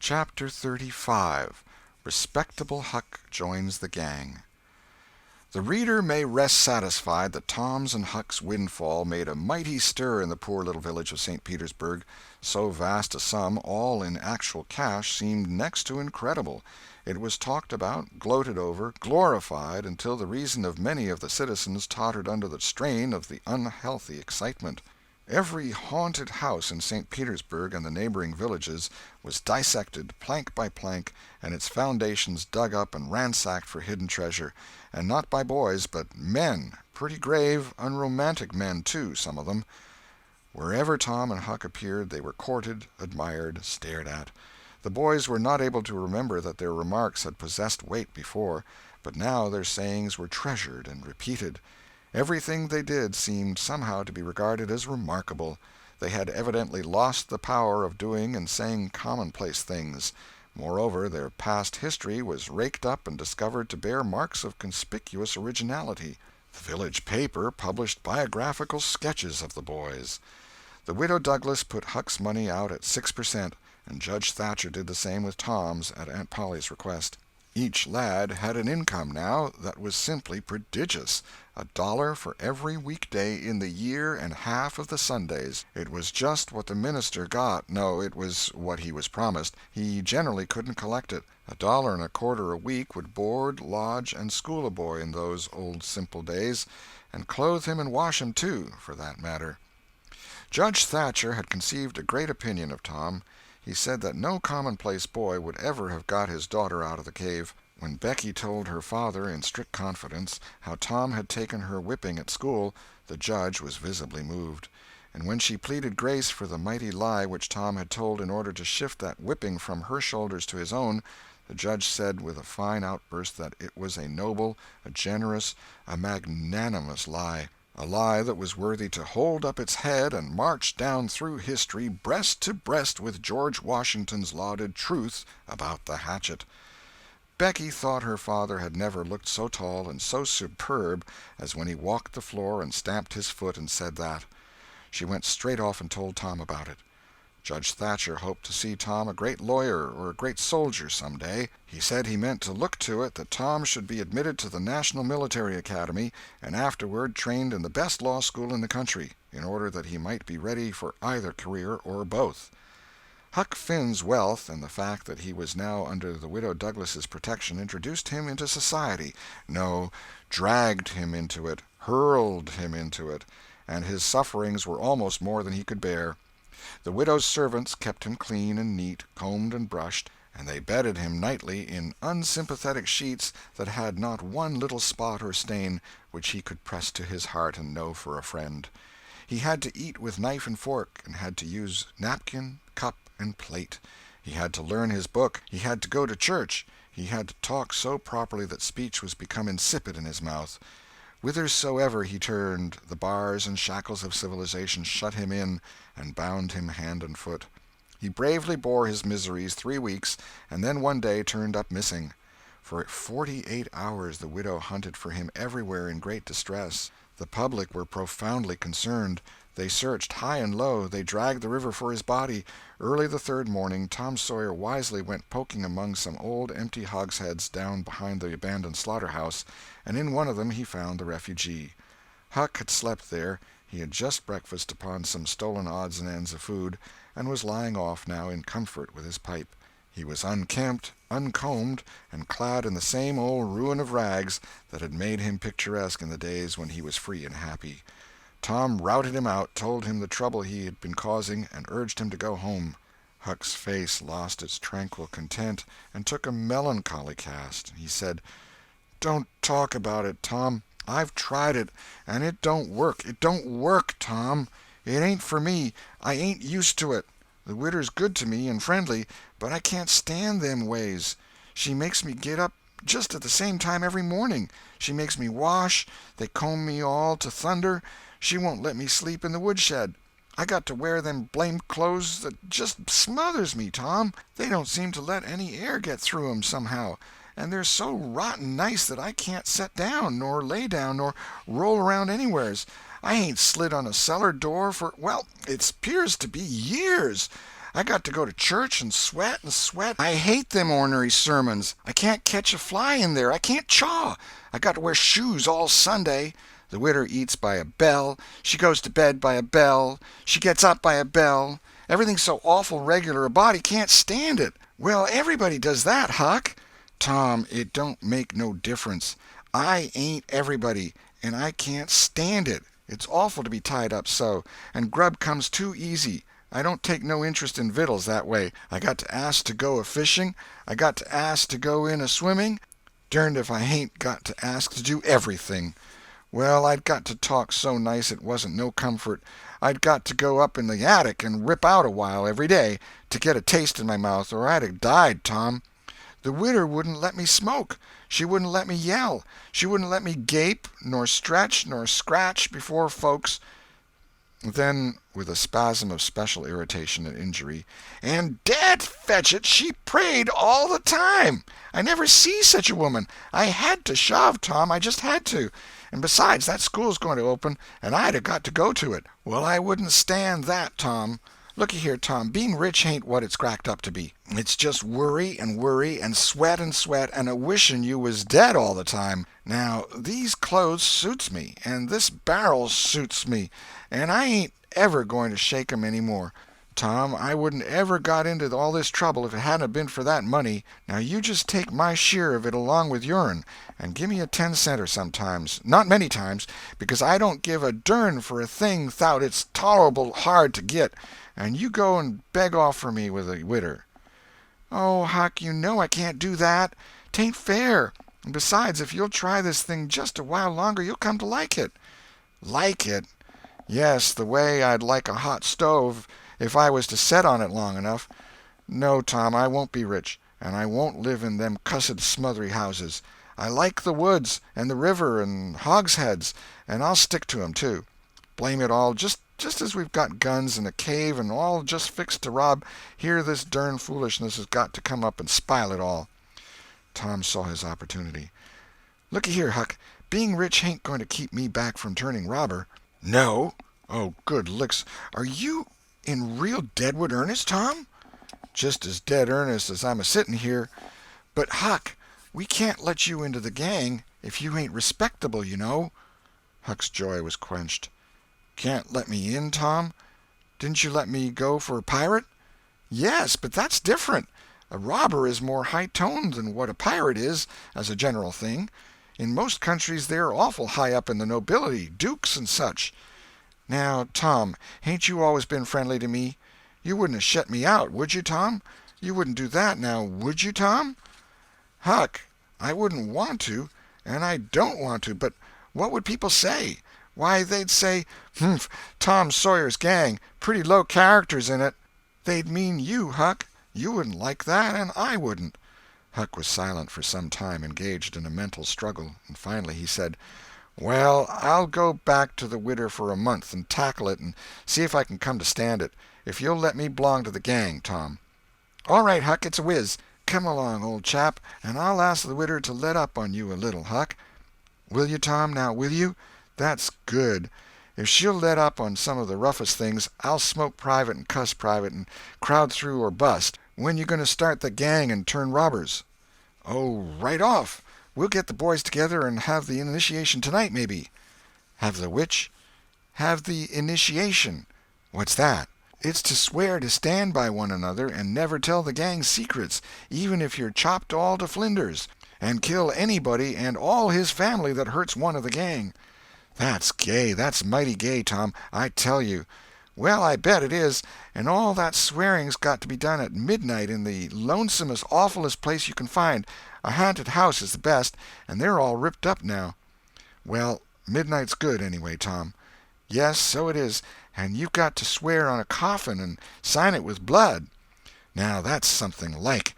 Chapter 35. Respectable Huck Joins the Gang. The reader may rest satisfied that Tom's and Huck's windfall made a mighty stir in the poor little village of St. Petersburg. So vast a sum, all in actual cash, seemed next to incredible. It was talked about, gloated over, glorified, until the reason of many of the citizens tottered under the strain of the unhealthy excitement. Every haunted house in St. Petersburg and the neighboring villages was dissected plank by plank, and its foundations dug up and ransacked for hidden treasure, and not by boys, but men, pretty grave, unromantic men, too, some of them. Wherever Tom and Huck appeared they were courted, admired, stared at. The boys were not able to remember that their remarks had possessed weight before, but now their sayings were treasured and repeated. Everything they did seemed somehow to be regarded as remarkable. They had evidently lost the power of doing and saying commonplace things. Moreover, their past history was raked up and discovered to bear marks of conspicuous originality. The village paper published biographical sketches of the boys. The Widow Douglas put Huck's money out at 6%, and Judge Thatcher did the same with Tom's at Aunt Polly's request. Each lad had an income now that was simply prodigious, $1 for every weekday in the year and half of the Sundays. It was just what the minister got. No, it was what he was promised. He generally couldn't collect it. $1.25 a week would board, lodge, and school a boy in those old simple days, and clothe him and wash him, too, for that matter. Judge Thatcher had conceived a great opinion of Tom. He said that no commonplace boy would ever have got his daughter out of the cave. When Becky told her father in strict confidence how Tom had taken her whipping at school, the judge was visibly moved. And when she pleaded grace for the mighty lie which Tom had told in order to shift that whipping from her shoulders to his own, the judge said with a fine outburst that it was a noble, a generous, a magnanimous lie. A lie that was worthy to hold up its head and march down through history breast to breast with George Washington's lauded truth about the hatchet. Becky thought her father had never looked so tall and so superb as when he walked the floor and stamped his foot and said that. She went straight off and told Tom about it. Judge Thatcher hoped to see Tom a great lawyer or a great soldier some day. He said he meant to look to it that Tom should be admitted to the National Military Academy and afterward trained in the best law school in the country, in order that he might be ready for either career or both. Huck Finn's wealth and the fact that he was now under the Widow Douglas's protection introduced him into society. No, dragged him into it, hurled him into it, and his sufferings were almost more than he could bear. The widow's servants kept him clean and neat, combed and brushed, and they bedded him nightly in unsympathetic sheets that had not one little spot or stain which he could press to his heart and know for a friend. He had to eat with knife and fork, and had to use napkin, cup, and plate. He had to learn his book. He had to go to church. He had to talk so properly that speech was become insipid in his mouth. Whithersoever he turned, the bars and shackles of civilization shut him in and bound him hand and foot. He bravely bore his miseries 3 weeks, and then one day turned up missing. For 48 hours the widow hunted for him everywhere in great distress. The public were profoundly concerned. They searched high and low. They dragged the river for his body. Early the third morning Tom Sawyer wisely went poking among some old empty hogsheads down behind the abandoned slaughterhouse, and in one of them he found the refugee. Huck had slept there. He had just breakfasted upon some stolen odds and ends of food, and was lying off now in comfort with his pipe. He was unkempt, uncombed, and clad in the same old ruin of rags that had made him picturesque in the days when he was free and happy. Tom routed him out, told him the trouble he had been causing, and urged him to go home. Huck's face lost its tranquil content and took a melancholy cast. He said, "Don't talk about it, Tom. I've tried it, and it don't work. It don't work, Tom. It ain't for me. I ain't used to it. The widder's good to me and friendly, but I can't stand them ways. She makes me get up just at the same time every morning. She makes me wash. They comb me all to thunder. She won't let me sleep in the woodshed. I got to wear them blamed clothes that just smothers me, Tom. They don't seem to let any air get through 'em somehow, and they're so rotten nice that I can't set down, nor lay down, nor roll around anywheres. I ain't slid on a cellar door for, well, it 'pears to be years. I got to go to church and sweat and sweat. I hate them ornery sermons. I can't catch a fly in there. I can't chaw. I got to wear shoes all Sunday. The widder eats by a bell. She goes to bed by a bell. She gets up by a bell. Everything's so awful regular a body can't stand it. Well, everybody does that, Huck. Tom, it don't make no difference. I ain't everybody, and I can't stand it. It's awful to be tied up so, and grub comes too easy. I don't take no interest in vittles that way. I got to ask to go a-fishing. I got to ask to go in a-swimming. Derned if I hain't got to ask to do everything. Well, I'd got to talk so nice it wasn't no comfort. I'd got to go up in the attic and rip out a while every day to get a taste in my mouth, or I'd have died, Tom. The widder wouldn't let me smoke. She wouldn't let me yell. She wouldn't let me gape, nor stretch, nor scratch before folks. Then, with a spasm of special irritation and injury, and dad fetch it, she prayed all the time. I never see such a woman. I had to shove, Tom, I just had to. And besides, that school's going to open, and I'd have got to go to it. Well, I wouldn't stand that, Tom. Looky here, Tom, being rich ain't what it's cracked up to be. It's just worry and sweat and a-wishing you was dead all the time. Now, these clothes suits me, and this barrel suits me, and I ain't ever going to shake 'em any more. Tom, I wouldn't ever got into all this trouble if it hadn't been for that money. Now you just take my share of it along with yourn, and give me a 10-center sometimes. Not many times, because I don't give a dern for a thing 'thout it's tolerable hard to git, and you go and beg off for me with a widder. Oh, Huck, you know I can't do that. 'Tain't fair. And besides, if you'll try this thing just a while longer, you'll come to like it. Like it? Yes, the way I'd like a hot stove if I was to set on it long enough. No, Tom, I won't be rich, and I won't live in them cussed smothery houses. I like the woods, and the river, and hogsheads, and I'll stick to 'em, too. Blame it all, just as we've got guns and a cave and all just fixed to rob, here this dern foolishness has got to come up and spile it all. Tom saw his opportunity. Looky here, Huck, being rich ain't going to keep me back from turning robber. No? Oh, good licks. Are you in real deadwood earnest, Tom? Just as dead earnest as I'm a-sitting here. But, Huck, we can't let you into the gang if you ain't respectable, you know. Huck's joy was quenched. Can't let me in, Tom? Didn't you let me go for a pirate? Yes, but that's different. A robber is more high-toned than what a pirate is, as a general thing. In most countries they're awful high up in the nobility, dukes and such. Now, Tom, hain't you always been friendly to me? You wouldn't have shut me out, would you, Tom? You wouldn't do that, now, would you, Tom? Huck, I wouldn't want to, and I don't want to, but what would people say? Why, they'd say, "Humph, Tom Sawyer's gang, pretty low characters in it." They'd mean you, Huck. You wouldn't like that, and I wouldn't. Huck was silent for some time, engaged in a mental struggle, and finally he said, "Well, I'll go back to the widder for a month and tackle it and see if I can come to stand it, if you'll let me belong to the gang, Tom." "All right, Huck, it's a whiz. Come along, old chap, and I'll ask the widder to let up on you a little, Huck." "Will you, Tom, now, will you? That's good. If she'll let up on some of the roughest things, I'll smoke private and cuss private and crowd through or bust. When you going to start the gang and turn robbers?" "Oh, right off. We'll get the boys together and have the initiation tonight, maybe." "Have the which?" "Have the initiation." "What's that?" "It's to swear to stand by one another and never tell the gang's secrets, even if you're chopped all to flinders, and kill anybody and all his family that hurts one of the gang." "That's gay. That's mighty gay, Tom, I tell you." "Well, I bet it is, and all that swearing's got to be done at midnight in the lonesomest, awfulest place you can find. A haunted house is the best, and they're all ripped up now." "Well, midnight's good, anyway, Tom." "Yes, so it is, and you've got to swear on a coffin and sign it with blood." "Now that's something like.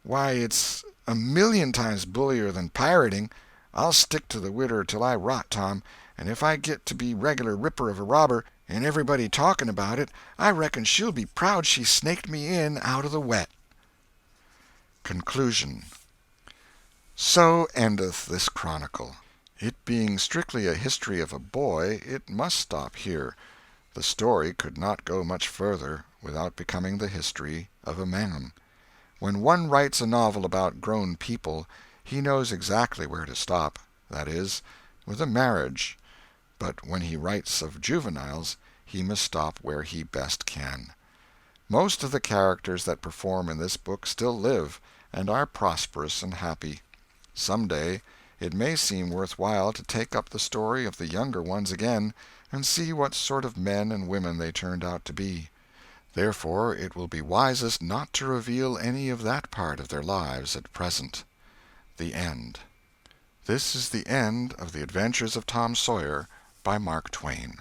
Why, it's a million times bullier than pirating. I'll stick to the widder till I rot, Tom, and if I get to be regular ripper of a robber, and everybody talking about it, I reckon she'll be proud she snaked me in out of the wet. Conclusion. So endeth this chronicle. It being strictly a history of a boy, it must stop here. The story could not go much further without becoming the history of a man. When one writes a novel about grown people, he knows exactly where to stop, that is, with a marriage, but when he writes of juveniles he must stop where he best can. Most of the characters that perform in this book still live, and are prosperous and happy. Some day it may seem worth while to take up the story of the younger ones again, and see what sort of men and women they turned out to be. Therefore it will be wisest not to reveal any of that part of their lives at present. The End. This is the end of The Adventures of Tom Sawyer by Mark Twain.